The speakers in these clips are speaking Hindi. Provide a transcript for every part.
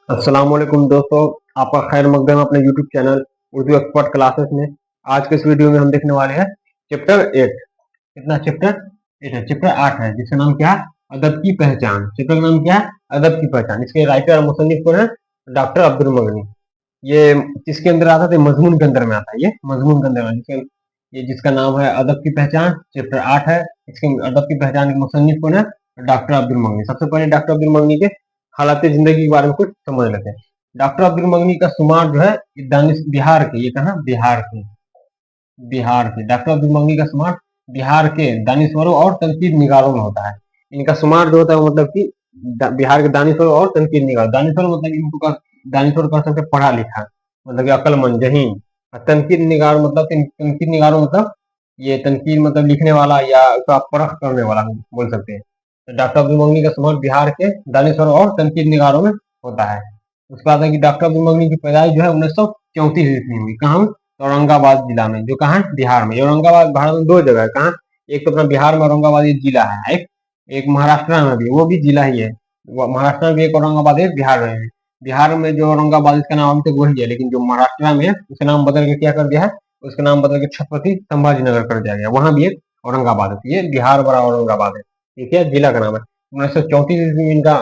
अस्सलाम वालेकुम दोस्तों, आपका खैर मकदम है अपने YouTube channel Urdu expert classes में। आज के इस वीडियो में हम देखने वाले हैं चैप्टर 8। कितना चैप्टर 8 है? चैप्टर 8 है जिसका नाम क्या है? अदब की पहचान। चैप्टर का नाम क्या है? अदब की पहचान। इसके राइटर और मुसन्निफ कौन है? डॉक्टर अब्दुल मगनी। ये किसके अंदर आता है? मजमून के अंदर में आता है। ये मजमून के अंदर में ये जिसका नाम है अदब की पहचान, चैप्टर 8 है। इसके अदब की पहचान के मुसन्निफ कौन है? डॉक्टर अब्दुल मगनी। सबसे पहले डॉक्टर अब्दुल मगनी के हालात जिंदगी के बारे में कुछ समझ लेते हैं। डॉक्टर अब्दुल मगनी का शुमार जो है दानिश बिहार के, ये कहा बिहार के, बिहार के डॉक्टर अब्दुल मगनी का शुमार बिहार के दानिशवरों और तनकीद निगारों में होता है। इनका शुमार जो होता है मतलब कि बिहार के दानिशवरों और तनकीद निगार। दानिशवर मतलब इनको का दानिशवर कर सकते पढ़ा लिखा, मतलब कि अक्लमंद जहीन। और तनकीद निगार मतलब तनकीद निगारों मतलब ये तनकीद मतलब लिखने वाला या उसका परख करने वाला हम बोल सकते हैं। तो डॉक्टर अब्दुल मगनी का शुमार बिहार के दानिशवरों और तनकीद निगारों में होता है। उसके बाद है कि डॉक्टर अब्दुल मगनी की पैदाइश जो है 1934 ईस्वी में हुई। कहाँ? औरंगाबाद जिला में, जो कहाँ है? बिहार में। औरंगाबाद भारत में दो जगह है। कहाँ? एक तो अपना बिहार में औरंगाबाद एक जिला है, एक एक महाराष्ट्र में भी, वो भी जिला ही है। महाराष्ट्र में भी एक औरंगाबाद है, बिहार में भी। बिहार में जो औरंगाबाद इसका नाम अभी तक वही है, लेकिन जो महाराष्ट्र में है उसका नाम बदल के क्या कर दिया है? उसका नाम बदल के छत्रपति संभाजी नगर कर दिया गया। वहां भी एक औरंगाबाद है। तो ये बिहार बड़ा औरंगाबाद है। ठीक है, जिला का नाम है। 1934 ईस्वी में इनका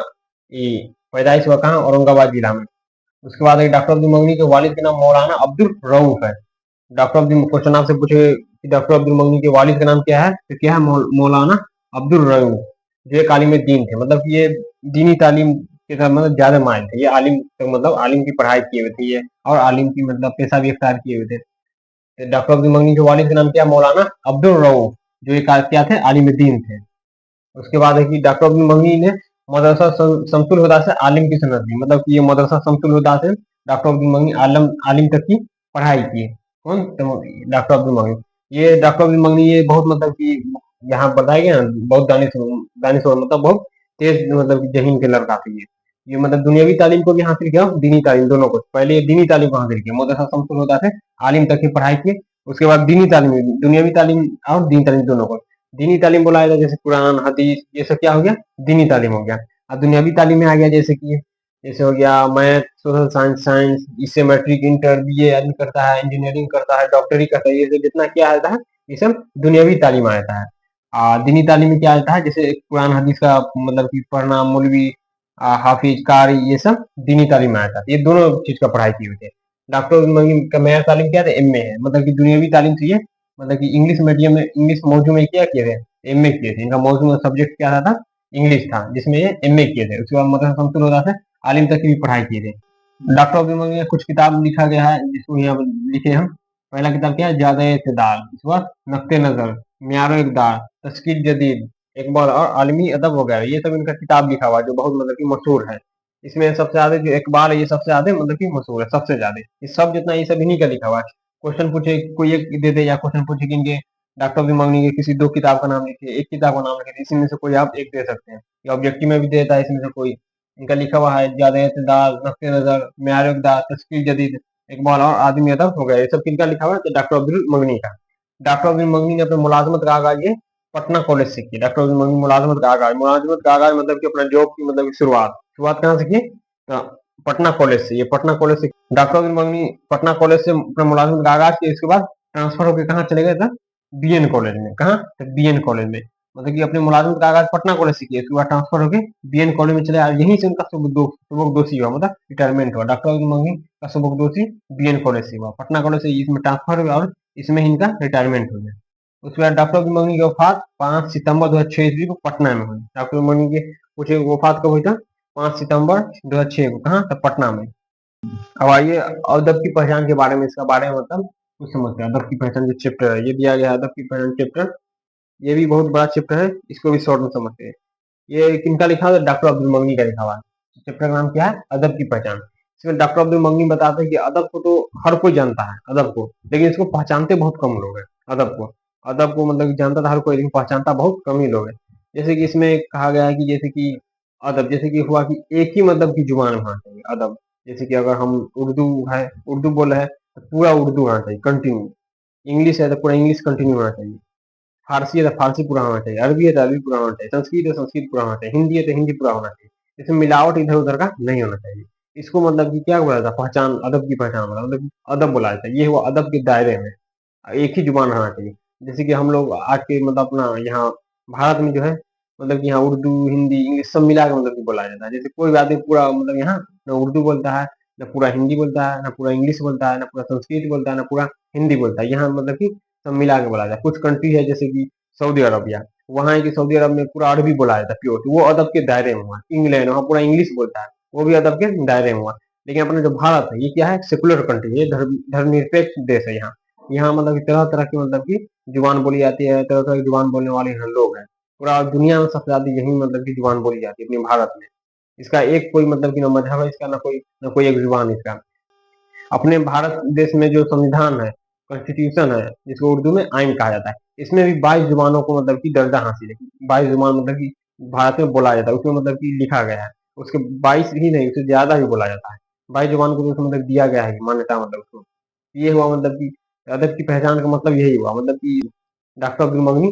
पैदाइश हुआ। कहाँ? औरंगाबाद जिला में। उसके बाद डॉक्टर अब्दुल मगनी के वालिद के नाम मौलाना अब्दुल रऊफ है। डॉक्टर अब्दुल क्वेश्चन आपसे पूछे कि डॉक्टर अब्दुल मगनी के वालिद का नाम क्या है, तो क्या है? मौलाना अब्दुल रऊफ, जो एक आलिम दीन थे। मतलब कि ये दीनी तालीम के साथ मतलब ज्यादा माहिर थे। ये आलिम तो मतलब आलिम की पढ़ाई किए हुए थे ये, और आलिम की मतलब पेशा भी इख्तियार किए हुए थे। तो डॉक्टर अब्दुल मगनी के वालिद का नाम क्या है? मौलाना अब्दुल रऊफ, जो एक क्या थे? आलिम दीन थे। उसके बाद है कि डॉक्टर अब्दुल मगनी ने मदरसा शमसुल हुदा से आलिम की सनद ली। मतलब कि ये मदरसा शमसुल हुदा से डॉक्टर अब्दुल मगनी आलम आलिम तक की पढ़ाई की। कौन? तो डॉक्टर अब्दुल मगनी। ये डॉक्टर अब्दुल मगनी ये बहुत मतलब कि यहाँ बताया गया ना, बहुत दानिशवर मतलब बहुत तेज मतलब कि जहीन के लड़का थे ये मतलब दुनियावी तालीम को भी हासिल किया, दीनी तालीम दोनों को। पहले ये दीनी तालीम को हासिल किया, मदरसा शमसुल हुदा से आलिम तक की पढ़ाई की। उसके बाद दीनी तालीम, दुनियावी तालीम और दीनी तालीम दोनों को। दीनी तालीम बोला जाता है जैसे कुरान हदीस, ये सब क्या हो गया? दीनी तालीम हो गया। और दुनियावी तालीम में आ गया जैसे कि जैसे हो गया मैथ, सोशल साइंस, साइंस, इससे मैट्रिक इंटर बीए आदमी करता है, इंजीनियरिंग करता है, डॉक्टरी करता है। ये सब जितना क्या आता है, ये सब दुनियावी तालीम आता है। दीनी तालीम में क्या आता है? जैसे कुरान हदीस का मतलब कि पढ़ना, मौलवी, हाफिज, कारी, ये सब दीनी तालीम में आता है। ये दोनों चीज का पढ़ाई की हुई है। डॉक्टर मगनी का मेरा तालीम क्या था? एमए है। मतलब कि दुनियावी तालीम से ये मतलब कि इंग्लिश मीडियम में, इंग्लिश मौजू में क्या किए थे? एमए किए थे। इनका मौजू में सब्जेक्ट क्या था? इंग्लिश था, जिसमें ये एमए किए थे। उसके बाद मदरसा शमसुल हुदा से आलिम तक की भी पढ़ाई किए थे। डॉक्टर अब्दुल मगनी का कुछ किताब लिखा गया है जिसको यहाँ पर लिखे हम। पहला किताब क्या है? ज्यादा इत्तेदाल। उसके बाद नक्ते नजर, म्यार इकदार, तस्कीर जदीद, इकबाल और आलमी अदब वगैरह, ये सब इनका किताब लिखा हुआ है जो बहुत मतलब कि मशहूर है। इसमें सबसे ज्यादा जो इकबाल है ये सबसे ज्यादा मतलब कि मशहूर है, सबसे ज्यादा। ये सब जितना ये सब इन्हीं का लिखा हुआ है। क्वेश्चन पूछे कोई एक दे दे, या क्वेश्चन पूछे कि इनके डॉक्टर अब्दुल मगनी के किसी दो किताब का नाम लिखिए, एक किताब का नाम लिखिए, इसी में से कोई आप एक दे सकते हैं। या ऑब्जेक्टिव में भी देता है इसमें से कोई। इनका लिखा हुआ है ज्यादा इत्तेदाल, नक्ते नजर, म्यार इकदार, तस्कीर जदीद, इकबाल और आदमी अदब हो गया। ये सब किनका लिखा हुआ है? तो डॉक्टर अब्दुल मगनी का। डॉक्टर अब्दुल मगनी ने अपने मुलाजमत का आगाज ये पटना कॉलेज से की। डॉक्टर अब्दुल मगनी मुलाजमत का आगाज मतलब कि अपना जॉब की मतलब शुरुआत शुरुआत कहाँ से की? तो पटना कॉलेज से। ये पटना कॉलेज से डॉक्टर अब्दुल मगनी पटना कॉलेज से अपना मुलाजमत का आगाज किया। इसके बाद ट्रांसफर होकर कहाँ चले गए थे? बीएन कॉलेज में। कहाँ? तो बीएन कॉलेज में। मतलब कि अपने मुलाजमत का आगाज पटना कॉलेज से किया। इसके बाद ट्रांसफर होकर बीएन कॉलेज में चले आए। यहीं से उनका सुबकदोशी हुआ, मतलब रिटायरमेंट हुआ। डॉक्टर अब्दुल मगनी का सुबकदोशी बीएन कॉलेज से हुआ। पटना कॉलेज से इसमें ट्रांसफर हुआ और इसमें ही इनका रिटायरमेंट हो गया। उसके बाद डॉक्टर अब्दुल मगनी की वफात 5 सितंबर 2006 ईस्वी को पटना में हुई। डॉक्टर अब्दुल मगनी की पूछे वफात कब हुई था? 5 सितंबर 2006 को। कहाँ? तो पटना में। अब आइए अदब की पहचान के बारे में, इसका बारे में मतलब कुछ समझते हैं। अदब की पहचान जो चैप्टर है ये दिया गया है, अदब की पहचान चैप्टर। ये भी बहुत बड़ा चैप्टर है, इसको भी शॉर्ट में समझते हैं। ये किनका लिखा हुआ है? डॉक्टर अब्दुल मगनी का लिखा हुआ है। चैप्टर का नाम क्या है? अदब की पहचान। इसमें डॉक्टर अब्दुल मगनी बताते हैं कि अदब को तो हर कोई जानता है, अदब को, लेकिन इसको पहचानते बहुत कम लोग हैं। अदब को मतलब कि जानता था हर कोई, लेकिन पहचानता बहुत कम ही लोग हैं। जैसे कि इसमें कहा गया है कि जैसे कि अदब जैसे कि हुआ कि एक ही मतलब की जुबान होना चाहिए अदब। जैसे कि अगर हम उर्दू है, उर्दू बोल रहे हैं तो पूरा उर्दू होना चाहिए कंटिन्यू। इंग्लिश है तो पूरा इंग्लिश कंटिन्यू होना चाहिए। फारसी है तो फारसी पूरा होना चाहिए, अरबी है तो अरबी पूरा होना चाहिए, संस्कृत है तो संस्कृत पूरा होना चाहिए, हिंदी है तो हिंदी पूरा होना चाहिए। इसमें मिलावट इधर उधर का नहीं होना चाहिए। इसको मतलब कि क्या बोला जाता है, पहचान, अदब की पहचान बोला, मतलब अदब बोला जाता है। ये हुआ अदब के दायरे में, एक ही जुबान रहना चाहिए। जैसे कि हम लोग आज के मतलब अपना यहाँ भारत में जो है, मतलब कि यहाँ उर्दू, हिंदी, इंग्लिश सब मिला के मतलब कि बोला जाता है। जैसे कोई भी आदमी पूरा मतलब यहाँ न उर्दू बोलता है, न पूरा हिंदी बोलता है, न पूरा इंग्लिश बोलता है, न पूरा संस्कृत बोलता है, न पूरा हिंदी बोलता है। यहाँ मतलब कि सब मिला के बोला जाता है। कुछ कंट्री है जैसे कि सऊदी अरबिया, वहाँ है कि सऊदी अरब में पूरा अरबी बोला जाता है प्योर, तो वो अदब के दायरे में हुआ। इंग्लैंड, वहाँ पूरा इंग्लिश बोलता है, वो भी अदब के दायरे में हुआ। लेकिन अपना जो भारत है, ये क्या है, सेकुलर कंट्री, ये धर्मनिरपेक्ष देश है। यहाँ मतलब कि तरह तरह की मतलब की जुबान बोली जाती है, तरह तरह की जुबान बोलने वाले यहाँ लोग हैं। पूरा दुनिया में सबसे ज्यादा यही मतलब की जुबान बोली जाती है अपने भारत में। इसका एक कोई मतलब की न मजहब है इसका, न कोई एक जुबान इसका। अपने भारत देश में जो संविधान है, कॉन्स्टिट्यूशन है, जिसको उर्दू में आइन कहा जाता है, इसमें भी 22 जुबानों को मतलब की दर्जा हासिल है। 22 जुबान मतलब की भारत में बोला जाता है, उसमें मतलब की लिखा गया है। उसके 22 ही नहीं, उससे ज्यादा भी बोला जाता है। 22 जुबान को तो उसमें मतलब दिया गया है मान्यता, मतलब उसको। ये हुआ मतलब कि अदब की पहचान का मतलब यही हुआ, मतलब कि डॉक्टर अब्दुल मगनी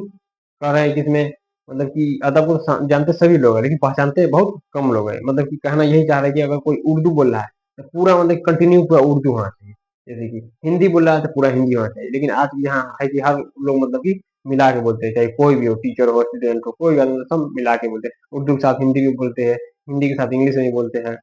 कह रहे हैं कि इसमें मतलब कि अदब को जानते सभी लोग हैं, लेकिन पहचानते बहुत कम लोग हैं। मतलब कि कहना यही चाह रहे हैं कि अगर कोई उर्दू बोल रहा है तो पूरा मतलब कंटिन्यू पूरा उर्दू होना चाहिए। जैसे कि हिंदी बोल रहा है तो पूरा हिंदी होना चाहिए। लेकिन आज यहाँ है कि हर लोग मतलब कि मिला के बोलते हैं, चाहे कोई भी हो, टीचर हो, स्टूडेंट हो, कोई भी आदमी हो, सब मिला के बोलते हैं। उर्दू के साथ हिंदी भी बोलते हैं, हिंदी के साथ इंग्लिश में भी बोलते हैं।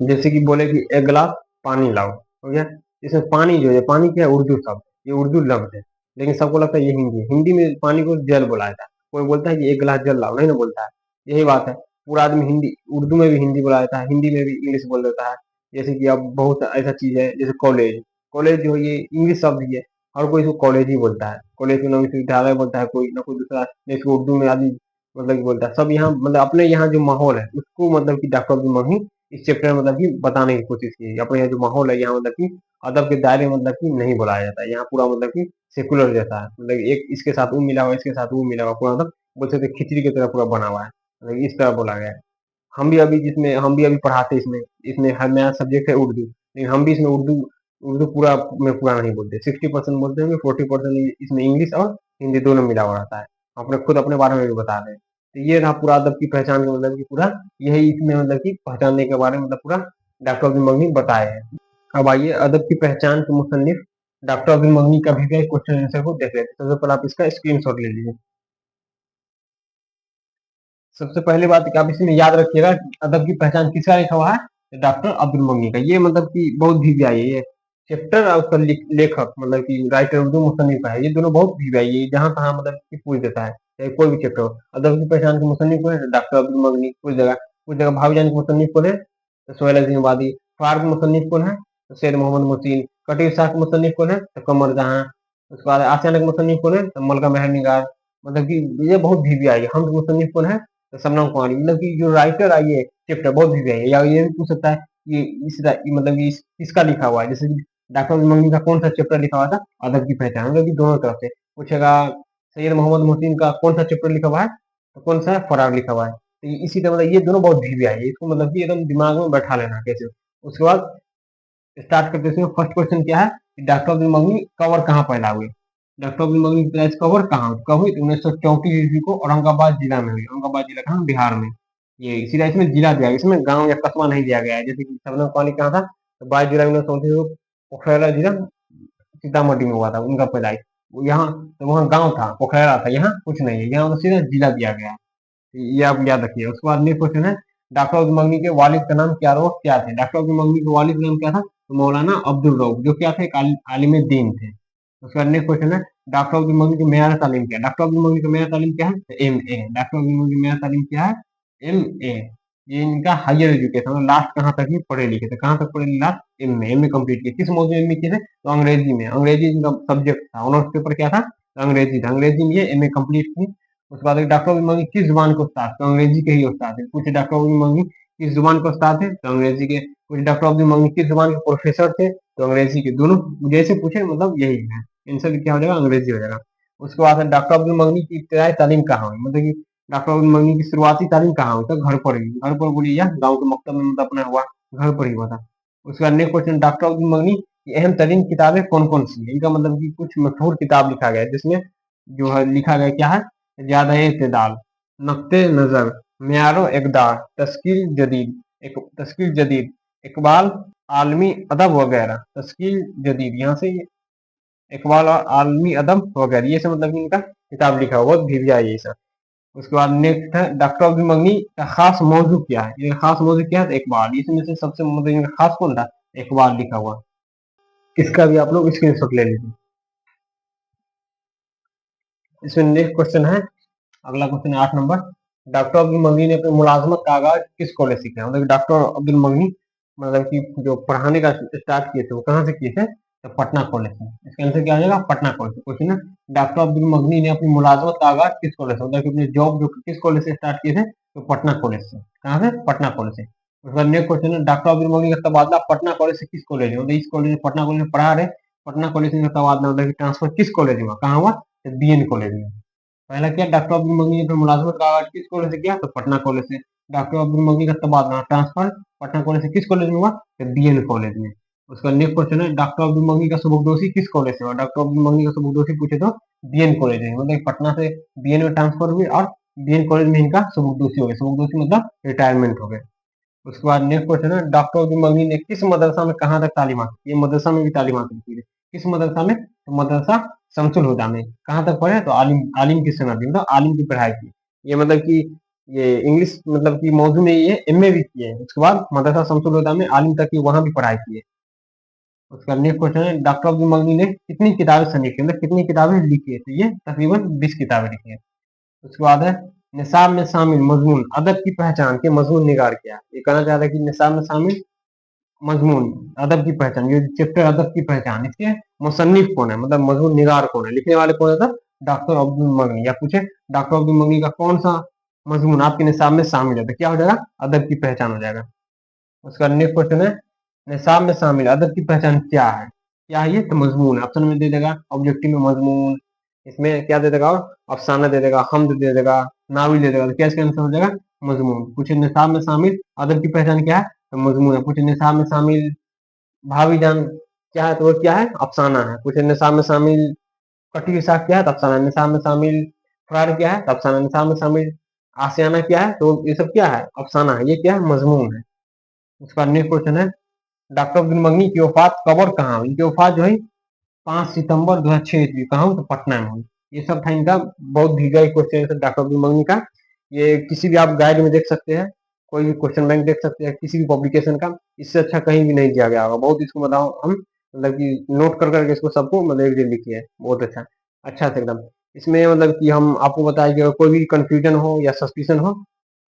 जैसे कि बोले कि एक गिलास पानी लाओ, हो गया। इसमें पानी जो है, पानी क्या है, उर्दू शब्द, ये उर्दू लफ्ज है। लेकिन सबको लगता है ये हिंदी है। हिंदी में पानी को जल बोला जाता है। कोई बोलता है कि एक गिलास जल लाओ, नहीं ना बोलता है। यही बात है। पूरा आदमी हिंदी, उर्दू में भी हिंदी बोला जाता है, हिंदी में भी इंग्लिश बोल देता है। जैसे कि अब बहुत ऐसा चीज है, जैसे कॉलेज, कॉलेज जो है ये इंग्लिश शब्द ही है, हर कोई इसको कॉलेज ही बोलता है। कॉलेज को ना विश्वविद्यालय बोलता है कोई, ना कोई दूसरा, नहीं इसको उर्दू में आदमी मतलब कि बोलता है। सब यहाँ मतलब अपने यहाँ जो माहौल है उसको मतलब कि डॉक्टर अब्दुल मही इस चैप्टर में मतलब कि बताने की कोशिश की है। अपने यहाँ जो माहौल है, यहाँ मतलब कि अदब के दायरे में मतलब कि नहीं बुलाया जाता है। यहाँ पूरा मतलब कि सेकुलर जैसा है, मतलब एक इसके साथ वो मिला हुआ, इसके साथ वो मिला हुआ, पूरा मतलब बोल सकते खिचड़ी की तरह पूरा बना हुआ है, मतलब इस तरह बोला गया है। हम भी अभी पढ़ाते हैं इसमें। इसमें हर नया सब्जेक्ट है उर्दू, लेकिन हम भी इसमें उर्दू उर्दू पूरा में पूरा नहीं बोलते, 60% बोलते हैं, 40% इसमें इंग्लिश और हिंदी दोनों मिला हुआ रहता है। अपने खुद अपने बारे में भी बता रहे हैं। तो ये रहा पूरा अदब की पहचान का मतलब कि पूरा यही इसमें मतलब कि पहचानने के बारे में मतलब पूरा डॉक्टर अब्दुल मगनी बताए हैं। अब आइए अदब की पहचान के मुसन्निफ डॉक्टर अब्दुल मगनी का भी गए क्वेश्चन आंसर को देख लेते हैं। सबसे पहले आप इसका स्क्रीनशॉट ले लीजिए। सबसे पहली बात कि आप इसमें याद रखिएगा अदब की पहचान किसका लिखा हुआ है, डॉक्टर अब्दुल मगनी का। ये मतलब कि बहुत भी ये चैप्टर और उसका लेखक मतलब कि राइटर उर्दू मुसन्निफ का है। ये दोनों बहुत भी ये जहां तहां मतलब कि पूछ देता है, चाहे कोई भी चैप्टर हो। अदब की पहचान के मुसन्निफ कौन है, डॉक्टर अब्दुल मगनी। कुछ जगह भाईजान के मुसन्निफ कौन है, तो सोहेल अजीम आबादी। फार के मुसन्निफ कौन है, तो सैयद मोहम्मद मोहसिन। कटीर शाह के मुसन्निफ कौन है, तो कमर जहां। उसके बाद आसियाना के मुसन्निफ कौन है, तो मलका मेहर निगार। मतलब कि ये बहुत भी आई है। हम मुसन्निफ कौन है, तो शबनम कुमारी। मतलब कि जो राइटर आई है चैप्टर बहुत भी है, या ये भी पूछ सकता है कि मतलब कि किसका लिखा हुआ है। जैसे कि डॉक्टर मंगनी का कौन सा चैप्टर लिखा हुआ था, अदब की पहचान, मतलब कि दोनों तरफ से पूछेगा। सैयद मोहम्मद मोहसिन का कौन सा चैप्टर लिखा हुआ है, तो कौन सा फरार लिखा हुआ है। तो इसी तरह मतलब ये दोनों बहुत भी आई है, इसको मतलब कि एकदम दिमाग में बैठा लेना कैसे। उसके बाद स्टार्ट करते हैं। फर्स्ट क्वेश्चन क्या है कि डॉक्टर अब्दुल मगनी कवर कहाँ पैदा हुए। डॉक्टर अब्दुल मगनी की पैदाइश कवर कहाँ कब हुई, 1934 ईस्वी को औरंगाबाद जिला में हुई। औरंगाबाद जिला कहाँ, बिहार में। ये सीधा इसमें जिला दिया गया, इसमें गांव या कस्बा नहीं दिया गया है। जैसे कि सबनम कौली कहाँ था, तो 22 जुलाई 1934 को पोखरा जिला सीतामढ़ी में हुआ था उनका पैदाइश। यहाँ तो वहाँ गांव था, पोखरा था, यहाँ कुछ नहीं है, यहाँ तो सीधा जिला दिया गया है। ये आप याद रखिए। उसके बाद नेक्स्ट क्वेश्चन है डॉक्टर अब्दुल मगनी के वालिद का नाम क्या थे। डॉक्टर अब्दुल मगनी के वालिद का नाम क्या था, तो मौलाना अब्दुल रऊफ, जो क्या थे, एक आलिम दीन थे। उसके बाद नेक्स्ट क्वेश्चन है डॉक्टर अब्दुल मगनी की मेयार तालीम क्या है। डॉक्टर अब्दुल मगनी की मेयार तालीम क्या है, तो एम ए। डॉक्टर अब्दुल मगनी की मेयार तालीम क्या है, एम ए। ये इनका हायर एजुकेशन और लास्ट कहाँ तक ही पढ़े लिखे थे, कहाँ तक पढ़े, लास्ट एम ए कंप्लीट किए। किस मौजूद में किए थे, तो अंग्रेजी में। अंग्रेजी इनका सब्जेक्ट था, ऑनर्स पेपर क्या था, तो अंग्रेजी था। अंग्रेजी में ये एम ए कंप्लीट की। उसके बाद डॉक्टर अब्दुल मगनी किस जुबान के उस्ताद, तो अंग्रेजी के ही उस्ताद थे। कुछ डॉक्टर अब्दुल मगनी किस जुबान के उस्ताद थे, तो अंग्रेजी के। कुछ डॉक्टर अब्दुल मगनी किस जुबान के प्रोफेसर थे, तो अंग्रेजी के। दोनों जैसे पूछे मतलब यही है, आंसर क्या हो जाएगा, अंग्रेजी हो जाएगा। उसके बाद डॉक्टर अब्दुल मगनी की इब्तदाई तालीम कहाँ हुई, मतलब कि डॉक्टर अब्दुल मगनी की शुरुआती तालीम कहाँ हुई, तो घर पर ही। घर पर बोली या गाँव के मकतब में मतलब अपना हुआ, घर पर ही हुआ था। उसके बाद नेक्स्ट क्वेश्चन डॉक्टर अब्दुल मगनी की अहम तरीन किताबें कौन कौन सी है। इनका मतलब कि कुछ मशहूर किताब लिखा गया है, जिसमें जो है लिखा गया क्या है, ज्यादा इत्तेदाल, नक्ते नजर, म्यारो इकदार, तस्कीर जदीद, एक तस्कीर जदीद, इकबाल, आलमी अदब वगैरह, तस्कील जदीद, यहाँ से इकबाल और आलमी अदब वगैरह, ये सब मतलब इनका किताब लिखा हुआ भी है ये सब। उसके बाद नेक्स्ट है डॉक्टर अब्दुल मगनी का खास मौजू क्या है, ये खास मौजू क्या है, तो इकबाल, इसमें से सबसे मतलब इनका खास कौन था, इकबाल लिखा हुआ। इसका भी आप लोग स्क्रीनशॉट ले लीजिए। इसमें नेक्स्ट क्वेश्चन है, अगला क्वेश्चन है 8 नंबर। डॉक्टर अब्दुल मगनी ने अपनी मुलाजमत का आगाज किस कॉलेज से किया, मतलब डॉक्टर अब्दुल मगनी मतलब कि जो पढ़ाने का स्टार्ट किए थे वो कहाँ से किए थे, तो पटना कॉलेज से। इसका आंसर क्या हो जाएगा, पटना कॉलेज से। क्वेश्चन है डॉक्टर अब्दुल मगनी ने अपनी मुलाजमत का आगाज किस कॉलेज से, मतलब कि अपने जॉब जो किस कॉलेज से स्टार्ट किए थे, तो पटना कॉलेज से। कहाँ से, पटना कॉलेज से। उसके बाद नेक्स्ट क्वेश्चन है डॉक्टर अब्दुल मगनी का तबादला पटना कॉलेज से किस कॉलेज में, मतलब इस कॉलेज में, पटना कॉलेज में पढ़ा रहे, पटना कॉलेज से तबादला मतलब ट्रांसफर किस कॉलेज में, कहाँ हुआ, तो बीएन कॉलेज में। पहला क्या, डॉक्टर अब्दुल मगनी ने अपनी मुलाजमत का आगाज किस कॉलेज से किया, तो पटना कॉलेज से। डॉक्टर अब्दुल मगनी का तबादला ट्रांसफर पटना कॉलेज से किस कॉलेज में हुआ, तो बीएन कॉलेज में। उसका नेक्स्ट क्वेश्चन है डॉक्टर अब्दुल मगनी का सबकदोशी किस कॉलेज से हुआ, डॉक्टर अब्दुल मगनी का सबकदोशी पूछे तो बीएन कॉलेज में, मतलब पटना से बीएन में ट्रांसफर हुई और बीएन कॉलेज में इनका सबकदोशी हो गया, सबकदोशी मतलब रिटायरमेंट हो गया। उसके बाद नेक्स्ट क्वेश्चन है डॉक्टर अब्दुल मगनी ने किस मदरसा में कहाँ तक तालीम हासिल की, ये मदरसा में भी तालीम हासिल की है। किस मदरसा में, तो मदरसा शमसुल हुदा में। कहाँ तक पढ़े, तो आलिम, आलिम की सनद, मतलब आलिम की पढ़ाई की। ये मतलब कि ये इंग्लिश मतलब कि मौजू में ये एमए भी किए हैं। उसके बाद मदरसा शमसुल हुदा में आलिम तक की वहां भी पढ़ाई की है। उसका नेक्स्ट क्वेश्चन है डॉक्टर अब्दुल मगनी ने कितनी किताबें संलिखी, मतलब कितनी किताबें लिखी है, तो ये तकरीबन 20 किताबें लिखी है। उसके बाद है निसाब में शामिल मजमून अदब की पहचान के मजमून निगार किया। ये कहना चाहता है कि निसाब में शामिल मजमून अदब की पहचान, ये चैप्टर अदब की पहचान, इसके मुसन्निफ कौन है, मतलब मजमून निगार कौन है, लिखने वाले कौन है, था डॉक्टर अब्दुल मगनी। या पूछे डॉक्टर अब्दुल मगनी का कौन सा मजमून आपके निसाब में शामिल है, तो क्या हो जाएगा, अदब की पहचान हो जाएगा। उसका नेक्स्ट क्वेश्चन है निसाब में शामिल अदब की पहचान क्या है, क्या है ये, तो मजमून। ऑप्शन में दे देगा ऑब्जेक्टिव में मजमून, इसमें क्या दे देगा, और अफसाना दे देगा, हमद दे देगा, नाविल दे देगा, तो क्या इसका आंसर हो जाएगा, मजमून। पूछे निसाब में शामिल अदब की पहचान क्या है, तो मजमून है। पूछे निसाब में शामिल भाभी जान क्या है, तो वो क्या है, अफसाना है। पूछे निसाब में शामिल कटी हुई साख क्या है, तो अफसाना है। निसाब में शामिल फरार क्या है, तो अफसाना। निसाब में शामिल आसियाना क्या है, तो ये सब क्या है, अफसाना है। ये क्या है, मजमून है। उसका नेक्स्ट क्वेश्चन है डॉक्टर अब्दुल मगनी की वफात कब और कहाँ हुई, इनकी वफात जो है 5 सितंबर 2006 ईस्वी कहाँ हुई, तो पटना में हुई। ये सब था इनका बहुत भीगा क्वेश्चन है डॉक्टर अब्दुल मगनी का। ये किसी भी आप गाइड में देख सकते हैं, कोई भी क्वेश्चन बैंक देख सकते हैं, किसी भी पब्लिकेशन का इससे अच्छा कहीं भी नहीं दिया गया होगा। बहुत इसको बताओ हम मतलब कि नोट कर करके इसको सबको मतलब एक दिन लिखिए, बहुत अच्छा अच्छा से एकदम। इसमें मतलब कि हम आपको बताएं कि अगर कोई भी कंफ्यूजन हो या सस्पिशन हो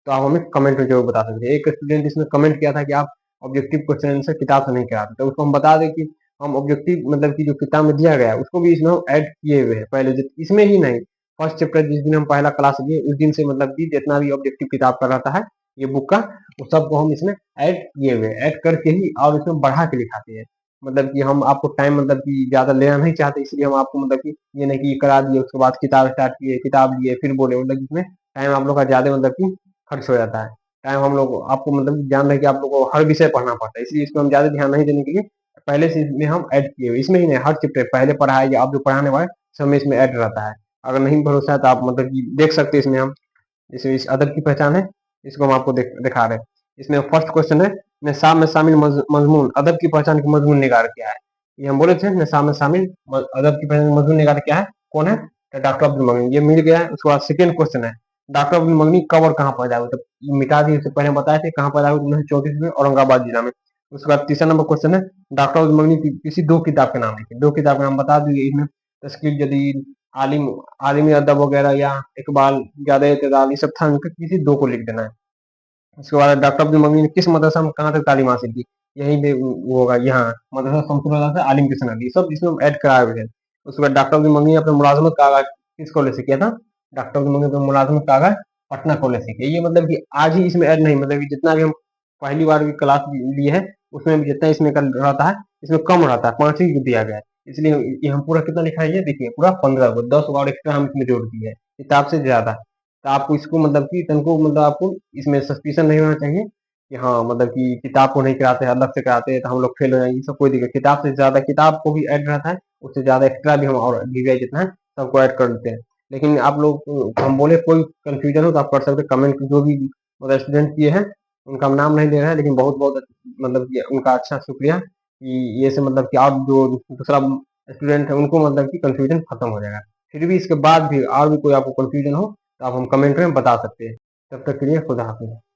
तो आप हमें कमेंट में जरूर बता सकते हैं। एक स्टूडेंट इसमें कमेंट किया था कि आप ऑब्जेक्टिव क्वेश्चन आंसर किताब से नहीं कराते, तो उसको हम बता दें कि हम ऑब्जेक्टिव मतलब कि जो किताब में दिया गया है उसको भी इसमें हम ऐड किए हुए हैं पहले, इसमें ही नहीं, फर्स्ट चैप्टर जिस दिन हम पहला क्लास लिए उस दिन से मतलब कि जितना भी ऑब्जेक्टिव किताब का रहता है ये बुक का, वो सबको हम इसमें ऐड किए हुए हैं, ऐड करके ही और इसमें बढ़ा के लिखाते हैं। मतलब कि हम आपको टाइम मतलब कि ज्यादा लेना नहीं चाहते, इसलिए हम आपको मतलब कि ये नहीं कि करा दिए उसके बाद किताब स्टार्ट किए, किताब लिए फिर बोले, मतलब इसमें टाइम आप लोग का ज्यादा मतलब कि खर्च हो जाता है। टाइम हम लोग आपको मतलब ध्यान रहे कि आप लोग को हर विषय पढ़ना पड़ता है, इसलिए इसमें हम ज्यादा ध्यान नहीं देने के लिए पहले से इसमें हम ऐड किए हुए, इसमें ही नहीं हर चैप्टर पहले पढ़ा है या आप जो पढ़ाने वाले सब में इसमें ऐड रहता है। अगर नहीं भरोसा है तो आप मतलब कि देख सकते हैं इसमें हम, जैसे इस अदब की पहचान है, इसको हम आपको दिखा रहे हैं। इसमें फर्स्ट क्वेश्चन है निसाब में शामिल मजमून अदब की पहचान की मजमून निगार क्या है। ये हम बोले थे निसाब में शामिल अदब की पहचान मजमून निगार क्या है, कौन है, तो डॉक्टर अब्दुल मगनी, ये मिल गया है। उसके बाद सेकेंड क्वेश्चन है डॉक्टर अब्दुल मगनी कब और कहाँ पैदा हुए, तो ये मिटा दिए, इससे पहले बताए थे कहाँ पैदा हुए, 1934 में औरंगाबाद जिला में। उसके बाद तीसरा नंबर क्वेश्चन है डॉक्टर अब्दुल मगनी की किसी दो किताब के नाम लिखे, दो किताब के नाम बता दिए इसमें, तस्कीर जदीद, आलिम, आलिमी अदब वगैरह या इकबाल, ज्यादा इतदाल, ये सब था उनका, किसी दो को लिख देना है। उसके बाद डॉक्टर अब्दुल मगनी ने किस मदरसा में कहाँ तक तालीम हासिल की, यही पे वो होगा यहाँ मदरसा शमसुल हुदा से आलिम की सनद, ये सब इसमें ऐड कराए हुए हैं। उसके बाद डॉक्टर अब्दुल मगनी ने अपने मुलाजमत का आगाज किस कॉलेज से किया था, डॉक्टर अब्दुल मगनी ने अपने मुलाजमत का आगाज पटना कॉलेज से किया। ये मतलब कि आज ही इसमें ऐड नहीं, मतलब कि जितना भी हम पहली बार भी क्लास लिए है उसमें भी जितना इसमें का रहता है इसमें कम रहता है, 5 ही दिया गया है। इसलिए ये हम पूरा कितना लिखा है, ये देखिए पूरा 15 को 10 और एक्स्ट्रा हम इसमें जोड़ दिए है किताब से ज्यादा। तो आपको इसको मतलब कि तनको मतलब आपको इसमें सस्पिशन नहीं होना चाहिए कि हाँ मतलब कि किताब को नहीं कराते हैं अलग से कराते हैं तो हम लोग फेल हो जाएंगे, ये सब कोई दिक्कत, किताब से ज्यादा किताब को भी ऐड रहता है, उससे ज्यादा एक्स्ट्रा भी हम और डीवीआई जितना है सबको ऐड कर देते हैं। लेकिन आप लोग हम बोले कोई कंफ्यूजन हो तो आप कर सकते हैं कमेंट, जो भी मतलब स्टूडेंट किए हैं उनका हम नाम नहीं ले रहे हैं, लेकिन बहुत बहुत मतलब कि उनका अच्छा शुक्रिया कि ये से मतलब कि और जो दूसरा स्टूडेंट है उनको मतलब कि कंफ्यूजन खत्म हो जाएगा। फिर भी इसके बाद भी और भी कोई आपको कंफ्यूजन हो तो आप हम कमेंट में बता सकते हैं। तब तक के लिए खुदा हाफिज।